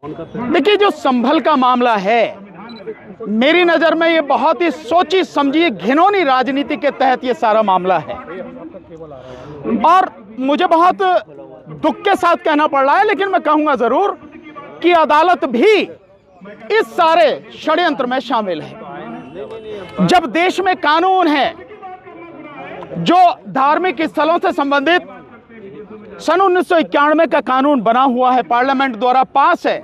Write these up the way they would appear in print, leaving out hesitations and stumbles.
देखिए, जो संभल का मामला है, मेरी नजर में ये बहुत ही सोची समझी घिनौनी राजनीति के तहत ये सारा मामला है। और मुझे बहुत दुख के साथ कहना पड़ रहा है, लेकिन मैं कहूंगा जरूर कि अदालत भी इस सारे षड्यंत्र में शामिल है। जब देश में कानून है, जो धार्मिक स्थलों से संबंधित सन 1991 का कानून बना हुआ है, पार्लियामेंट द्वारा पास है,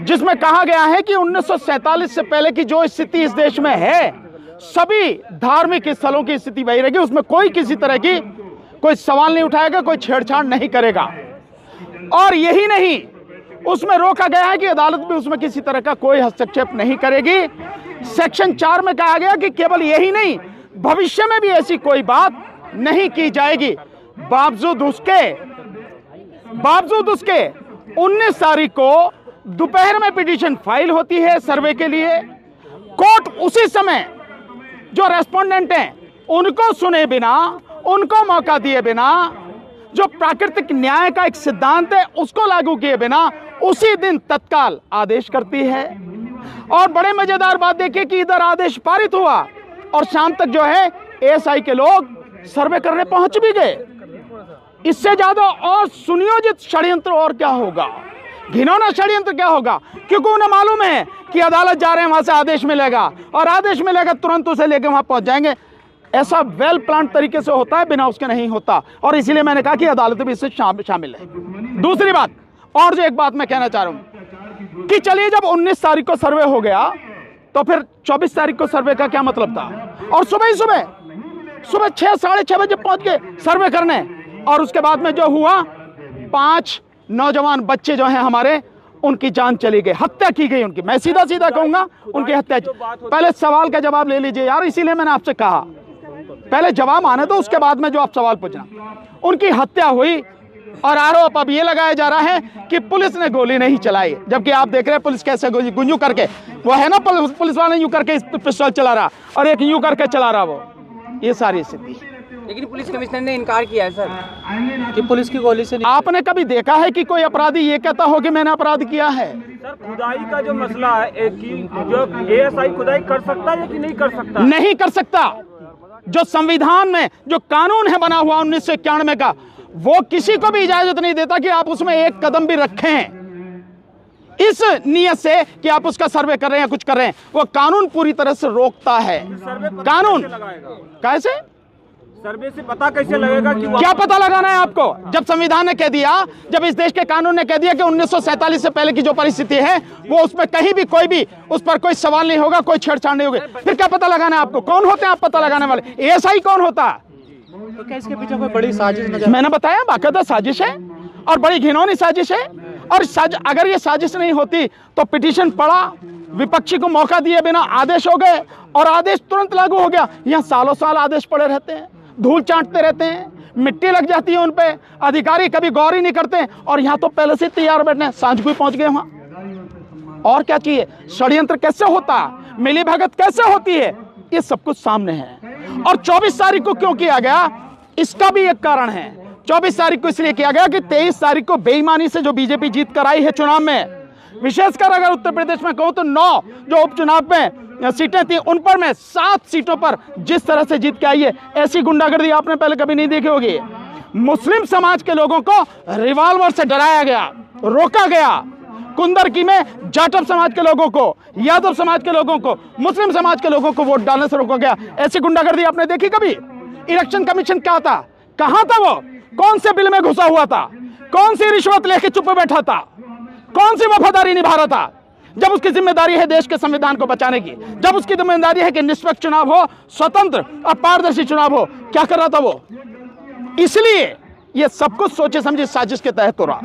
जिसमें कहा गया है कि 1947 से पहले की जो स्थिति इस देश में है, सभी धार्मिक स्थलों की स्थिति वही रहेगी, उसमें कोई किसी तरह की कोई सवाल नहीं उठाएगा, कोई छेड़छाड़ नहीं करेगा। और यही नहीं, उसमें रोका गया है कि अदालत भी उसमें किसी तरह का कोई हस्तक्षेप नहीं करेगी। सेक्शन 4 में कहा गया कि केवल यही नहीं, भविष्य में भी ऐसी कोई बात नहीं की जाएगी। बावजूद उसके 19 तारीख को दोपहर में पिटीशन फाइल होती है सर्वे के लिए। कोर्ट उसी समय जो रेस्पोंडेंट हैं उनको सुने बिना, उनको मौका दिए बिना, जो प्राकृतिक न्याय का एक सिद्धांत है उसको लागू किए बिना, उसी दिन तत्काल आदेश करती है। और बड़े मजेदार बात देखिए कि इधर आदेश पारित हुआ और शाम तक जो है एएसआई के लोग सर्वे करने पहुंच भी गए। इससे ज्यादा और सुनियोजित षड्यंत्र और क्या होगा, घिनौना षड्यंत्र क्या होगा, क्योंकि उन्हें मालूम है कि अदालत जा रहे हैं, वहां से आदेश मिलेगा और आदेश मिलेगा तुरंत उसे लेकर वहां पहुंच जाएंगे। ऐसा वेल प्लान तरीके से होता है, बिना उसके नहीं होता। और इसीलिए मैंने कहा कि अदालत भी इससे शामिल है। दूसरी बात, और जो एक बात मैं कहना चाह रहा हूं कि चलिए, जब 19 तारीख को सर्वे हो गया तो फिर 24 तारीख को सर्वे का क्या मतलब था? और सुबह 6 साढ़े 6 बजे पहुंच गए सर्वे करने। और उसके बाद में जो हुआ, 5 नौजवान बच्चे जो हैं हमारे, उनकी जान चली गई, हत्या की गई उनकी। मैं सीधा कहूंगा, उनकी हत्या। पहले सवाल का जवाब ले लीजिए यार, इसीलिए मैंने आपसे कहा पहले जवाब आने दो, उसके बाद में जो आप सवाल पूछना। उनकी हत्या हुई और आरोप अब ये लगाया जा रहा है कि पुलिस ने गोली नहीं चलाई, जबकि आप देख रहे हैं पुलिस कैसे गुंजू करके, वो है ना पुलिस वाला यूं करके पिस्टल चला रहा और एक यूं करके चला रहा, वो ये सारी स्थिति। लेकिन पुलिस कमिश्नर ने इनकार किया है सर कि पुलिस की गोली से आपने कभी देखा है कि कोई अपराधी ये कहता हो कि मैंने अपराध किया है? सर, खुदाई का जो मसला है कि जो एएसआई खुदाई कर सकता है कि नहीं कर सकता? नहीं कर सकता। जो संविधान में जो कानून है बना हुआ 1991 का, वो किसी को भी इजाजत नहीं देता कि आप उसमें एक कदम भी रखें इस नियत से कि आप उसका सर्वे कर रहे हैं या कुछ कर रहे हैं। वो कानून पूरी तरह से रोकता है। कानून कैसे सर्वे से पता कैसे लगेगा कि क्या पता लगाना है आपको? जब संविधान ने कह दिया, जब इस देश के कानून ने कह दिया कि 1947 से पहले की जो परिस्थिति है वो उसमें कहीं भी कोई भी उस पर कोई सवाल नहीं होगा, कोई छेड़छाड़ नहीं होगी, फिर क्या पता लगाना है आपको? कौन होते हैं आप पता लगाने वाले? एएसआई कौन होता है? तो क्या इसके पीछे कोई बड़ी साजिश नजर? मैंने बताया, बाकायदा साजिश है और बड़ी घिनौनी साजिश है। और अगर ये साजिश नहीं होती तो पिटीशन पड़ा, विपक्षी को मौका दिए बिना आदेश हो गए और आदेश तुरंत लागू हो गया। यहाँ सालों साल आदेश पड़े रहते हैं, धूल चाटते रहते हैं, मिट्टी लग जाती है उन पे, अधिकारी कभी गौर ही नहीं करते। और यहाँ तो पहले से तैयार बैठने, सांझ को ही पहुंच गए वहां। और क्या चाहिए? षड्यंत्र कैसे होता, मिली भगत कैसे होती है, ये सब कुछ सामने है। और 24 तारीख को क्यों किया गया, इसका भी एक कारण है। 24 तारीख को इसलिए किया गया कि 23 तारीख को बेईमानी से जो बीजेपी जीत कर आई है चुनाव में, विशेषकर अगर उत्तर प्रदेश में कहूं तो 9 जो उपचुनाव में सीटें थी, उन पर में 7 सीटों पर जिस तरह से जीत के आई है, ऐसी गुंडागर्दी आपने पहले कभी नहीं देखी होगी। मुस्लिम समाज के लोगों को रिवॉल्वर से डराया गया, रोका गया। कुंदरकी में जाटव समाज के लोगों को, यादव समाज के लोगों को, मुस्लिम समाज के लोगों को वोट डालने से रोका गया। ऐसी गुंडागर्दी आपने देखी कभी? इलेक्शन कमीशन क्या था, कहां था वो? कौन से बिल में घुसा हुआ था? कौन सी रिश्वत लेके चुप बैठा था? कौन सी वफादारी निभा रहा था? जब उसकी जिम्मेदारी है देश के संविधान को बचाने की, जब उसकी जिम्मेदारी है कि निष्पक्ष चुनाव हो, स्वतंत्र और पारदर्शी चुनाव हो, क्या कर रहा था वो? इसलिए ये सब कुछ सोचे समझे साजिश के तहत हो रहा।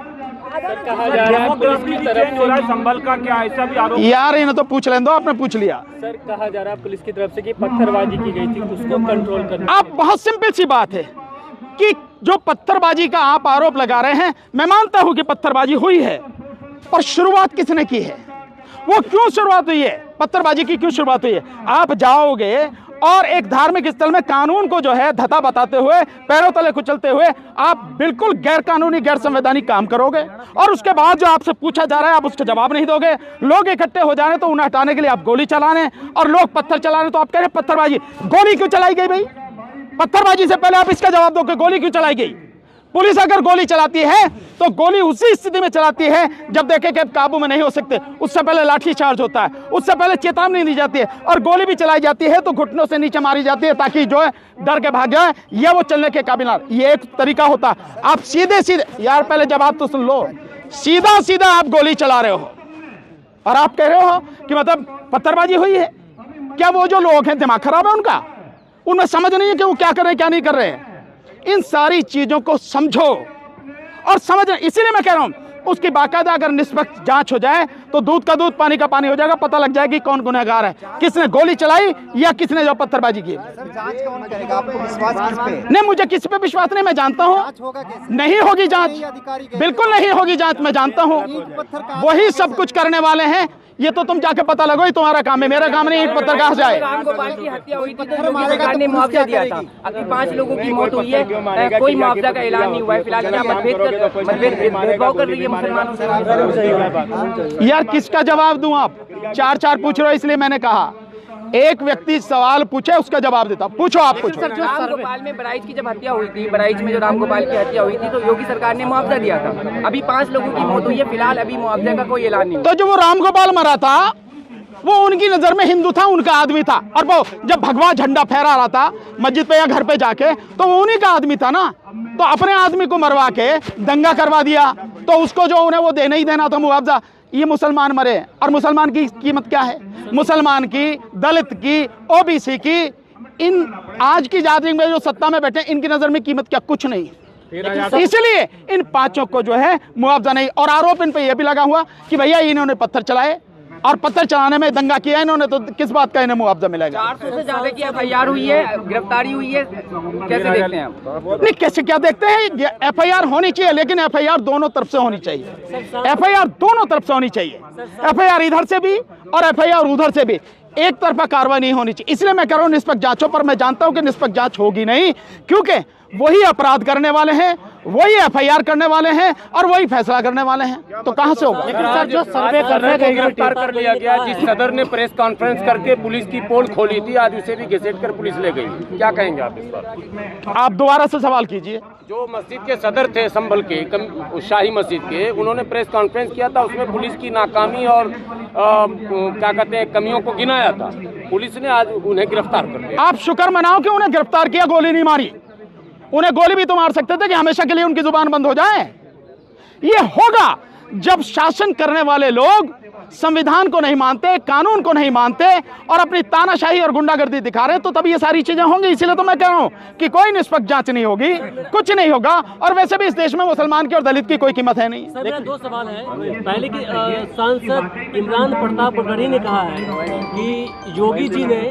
कहा जा रहा है पुलिस की तरफ से संभल का क्या ऐसा भी आरोप? यार इन्हें तो पूछ लें दो, आपने पूछ लिया। सर, कहा जा रहा है पुलिस की तरफ से कि पत्थरबाजी की गई थी, उसको कंट्रोल करना। आप बहुत सिंपल सी बात है कि जो पत्थरबाजी का आप आरोप लगा रहे हैं, मैं मानता हूं कि पत्थरबाजी हुई है, पर शुरुआत किसने की है? वो क्यों शुरुआत हुई है? पत्थरबाजी की क्यों शुरुआत हुई है? आप जाओगे और एक धार्मिक स्थल में कानून को जो है धता बताते हुए, पैरों तले कुचलते हुए आप बिल्कुल गैर कानूनी, गैर संवैधानिक काम करोगे। और उसके बाद जो आपसे पूछा जा रहा है आप उसका जवाब नहीं दोगे। लोग इकट्ठे हो जा रहे हैं तो उन्हें हटाने के लिए आप गोली चलाने, और लोग पत्थर चलाने तो आप कह रहे हैं पत्थरबाजी। गोली क्यों चलाई गई भाई? पत्थरबाजी से पहले आप इसका जवाब दो कि गोली क्यों चलाई गई। पुलिस अगर गोली चलाती है तो गोली उसी स्थिति में चलाती है जब देखे कि काबू में नहीं हो सकते, उससे पहले लाठी चार्ज होता है, उससे पहले चेतावनी दी जाती है, और गोली भी चलाई जाती है तो घुटनों से नीचे मारी जाती है ताकि जो है डर के भाग जाए या वो चलने के काबिल ना। ये एक तरीका होता है। आप सीधे सीधे, यार पहले जवाब तो सुन लो, सीधा सीधा आप गोली चला रहे हो और आप कह रहे हो कि मतलब पत्थरबाजी हुई है। क्या वो जो लोग हैं दिमाग खराब है उनका? उनमें समझ नहीं है कि वो क्या कर रहे हैं क्या नहीं कर रहे हैं। इन सारी चीजों को समझो और समझ, इसीलिए मैं कह रहा हूं उसकी बाकायदा अगर निष्पक्ष जांच हो जाए तो दूध का दूध पानी का पानी हो जाएगा, पता लग जाएगी कौन गुनहगार है, किसने गोली चलाई या किसने जो पत्थरबाजी की। सर जांच कौन करेगा? आपको विश्वास किस पे? नहीं, मुझे किसी पे विश्वास नहीं, मैं जानता हूं नहीं होगी जांच, बिल्कुल नहीं होगी जांच, मैं जानता हूं वही सब कुछ करने वाले हैं। ये तो तुम जाके पता लगो, ही तुम्हारा काम है, मेरा काम नहीं। ईंट पत्थर कहां से आए? रामगोपाल की हत्या हुई थी तो योगी सरकार ने मुआवजा दिया था, अभी 5 लोगों की मौत हुई है, कोई मुआवजा का ऐलान नहीं हुआ है। फिलहाल क्या भेदभाव कर रही है मुसलमानों से? यार किसका जवाब दूं? आप चार पूछ रहे हो, इसलिए मैंने कहा एक व्यक्ति सवाल पूछे उसका जवाब देता। पूछो, आप पूछो। रामगोपाल में बराइच की जब हत्या हुई थी, बराइच में जो रामगोपाल की हत्या हुई थी तो योगी सरकार ने मुआवजा दिया था, अभी 5 लोगों की मौत हुई है, फिलहाल अभी मुआवजा का कोई ऐलान नहीं। तो जो वो रामगोपाल मरा था वो उनकी नजर में हिंदू था, उनका आदमी था, और वो जब भगवा झंडा फहरा रहा था मस्जिद पे या घर पे जाके तो वो उन्हीं का आदमी था ना। तो अपने आदमी को मरवा के दंगा करवा दिया तो उसको जो उन्हें वो देना ही देना था मुआवजा। ये मुसलमान मरे, और मुसलमान की कीमत क्या है? मुसलमान की, दलित की, ओबीसी की, इन आज की जाति में जो सत्ता में बैठे इनकी नजर में कीमत क्या? कुछ नहीं। इसलिए इन 5 को जो है मुआवजा नहीं। और आरोप इन पे यह भी लगा हुआ कि भैया इन्होंने पत्थर चलाए और पत्थर चलाने में दंगा किया इन्होंने, तो किस बात का इन्हें मुआवजा मिलेगा? 400 से ज्यादा की FIR हुई है, गिरफ्तारी हुई है, कैसे देखते हैं आप? नहीं, कैसे क्या देखते हैं? FIR होनी चाहिए, लेकिन FIR दोनों तरफ से होनी चाहिए। FIR दोनों तरफ से होनी चाहिए, FIR इधर से भी और FIR उधर से भी। एक तरफा कार्रवाई नहीं होनी चाहिए। इसलिए मैं कह रहा हूं निष्पक्ष जांचों पर। मैं जानता हूं कि निष्पक्ष जांच होगी नहीं, क्योंकि वही अपराध करने वाले हैं, वही FIR करने वाले हैं और वही फैसला करने वाले हैं, तो कहां से होगा? सर जो सर्वे करने गए गिरफ्तार कर लिया गया, जिस सदर ने प्रेस कॉन्फ्रेंस करके पुलिस की पोल खोली थी, आज उसे भी घसीट कर पुलिस ले गई, क्या कहेंगे आप इस पर? आप दोबारा से सवाल कीजिए। जो मस्जिद के सदर थे संभल के, शाही मस्जिद के, उन्होंने प्रेस कॉन्फ्रेंस किया था, उसमें पुलिस की नाकामी और क्या कहते हैं कमियों को गिनाया था। पुलिस ने आज उन्हें गिरफ्तार कर लिया। आप शुक्र मनाओ कि उन्हें गिरफ्तार किया, गोली नहीं मारी। उन्हें गोली भी तो मार सकते थे कि हमेशा के लिए उनकी जुबान बंद हो जाए। ये होगा जब शासन करने वाले लोग संविधान को नहीं मानते, कानून को नहीं मानते और अपनी तानाशाही और गुंडागर्दी दिखा रहे हैं, तो तभी ये सारी चीजें होंगी। इसीलिए तो मैं कह रहा हूं कि कोई निष्पक्ष जांच नहीं होगी, कुछ नहीं होगा। और वैसे भी इस देश में मुसलमान की और दलित की कोई कीमत है नहीं। सर मेरा 2 सवाल है। पहले कि सांसद इमरान प्रताप गढ़ी ने कहा है कि योगी जी ने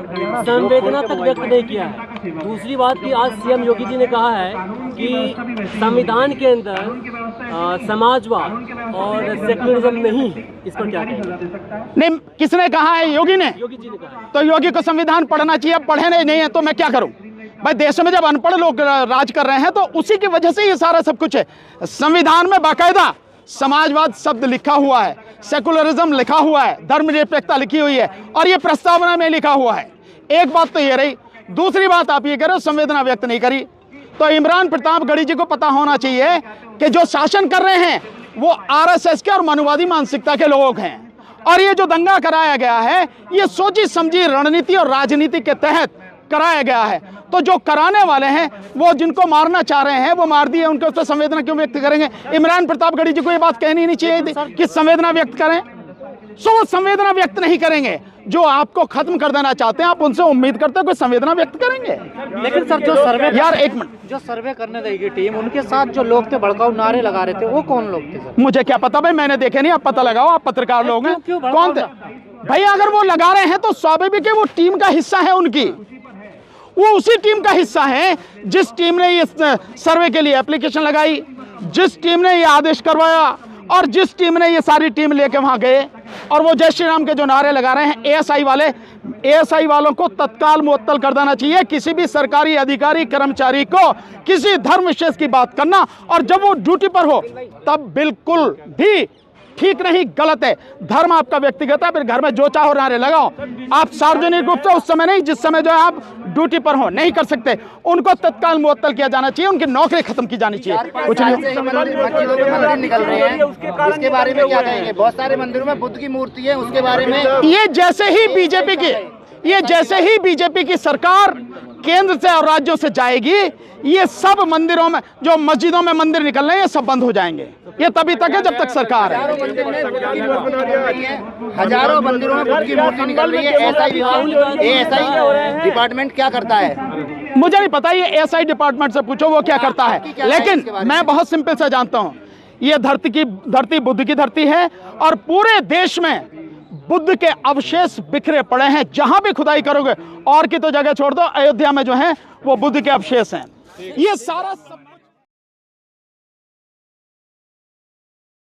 संवेदना तक व्यक्त नहीं किया है। दूसरी बात कि आज CM योगी जी ने कहा है कि संविधान के अंदर समाजवाद और सेक्युलरिज्म नहीं है। इस पर क्या कहेंगे? नहीं, किसने कहा है? योगी ने। योगी जी ने कहा। तो योगी को संविधान पढ़ना चाहिए, पढ़े नहीं है तो मैं क्या करूं भाई? देश में जब अनपढ़ लोग राज कर रहे हैं तो उसी की वजह से ये सारा सब कुछ है। संविधान में बाकायदा समाजवाद शब्द लिखा हुआ है, सेकुलरिज्म लिखा हुआ है, धर्मनिरपेक्षता लिखी हुई है और ये प्रस्तावना में लिखा हुआ है। एक बात तो ये रही। दूसरी बात आप ये कह रहे हो संवेदना व्यक्त नहीं करी, तो इमरान प्रताप गढ़ी जी को पता होना चाहिए कि जो शासन कर रहे हैं वो RSS के और मनुवादी मानसिकता के लोग हैं। और ये जो दंगा कराया गया है ये सोची समझी रणनीति और राजनीति के तहत कराया गया है। तो जो कराने वाले हैं वो जिनको मारना चाह रहे हैं वो मार दिए, उनके उस पर संवेदना क्यों व्यक्त करेंगे? इमरान प्रताप गढ़ी जी को ये बात कहनी नहीं चाहिए कि संवेदना व्यक्त करें। सो वो संवेदना व्यक्त नहीं करेंगे। जो आपको खत्म कर देना चाहते हैं आप उनसे उम्मीद करते हैं कोई संवेदना व्यक्त करेंगे। लेकिन सर जो सर्वे, यार एक मिनट, जो सर्वे करने देगी टीम, उनके साथ जो लोग थे भड़काऊ नारे लगा रहे थे, वो कौन लोग थे सर? मुझे क्या पता भाई, मैंने देखे नहीं, आप पता लगाओ, आप पत्रकार लोग हैं। कौन थे भाई? अगर वो लगा रहे हैं तो स्वाभाविक है वो टीम का हिस्सा है उनकी, वो उसी टीम का हिस्सा है जिस टीम ने ये सर्वे के लिए एप्लीकेशन लगाई, जिस टीम ने ये आदेश करवाया और जिस टीम ने ये सारी टीम लेके वहां गए। और वो जय श्री राम के जो नारे लगा रहे हैं एएसआई वालों को तत्काल मुअत्तल कर देना चाहिए। किसी भी सरकारी अधिकारी कर्मचारी को किसी धर्म विशेष की बात करना और जब वो ड्यूटी पर हो तब बिल्कुल भी ठीक नहीं, गलत है। धर्म आपका व्यक्तिगत है, फिर घर में जो चाहो नारे लगाओ। आप सार्वजनिक रूप से उस समय नहीं, जिस समय जो है आप ड्यूटी पर हो, नहीं कर सकते। उनको तत्काल मुअत्तल किया जाना चाहिए, उनकी नौकरी खत्म की जानी चाहिए। कुछ नहीं मंदिर निकल रहे हैं, उसके बारे में क्या कहेंगे? बहुत सारे मंदिरों में बुद्ध की मूर्ति है, उसके बारे में ये जैसे ही बीजेपी की सरकार केंद्र से और राज्यों से जाएगी, ये सब मंदिरों में जो मस्जिदों में मंदिर निकल रहे हैं ये सब बंद हो जाएंगे। ये तभी तक है जब तक सरकार है। हजारों मंदिरों में बुद्ध की मूर्ति निकल रही है। एएसआई डिपार्टमेंट क्या करता है? मुझे नहीं पता, ये एएसआई डिपार्टमेंट से पूछो वो क्या करता है। लेकिन मैं बहुत सिंपल से जानता हूँ, ये धरती बुद्ध की धरती है और पूरे देश में बुद्ध के अवशेष बिखरे पड़े हैं। जहां भी खुदाई करोगे, और की तो जगह छोड़ दो, अयोध्या में जो है वो बुद्ध के अवशेष हैं। ये सारा सब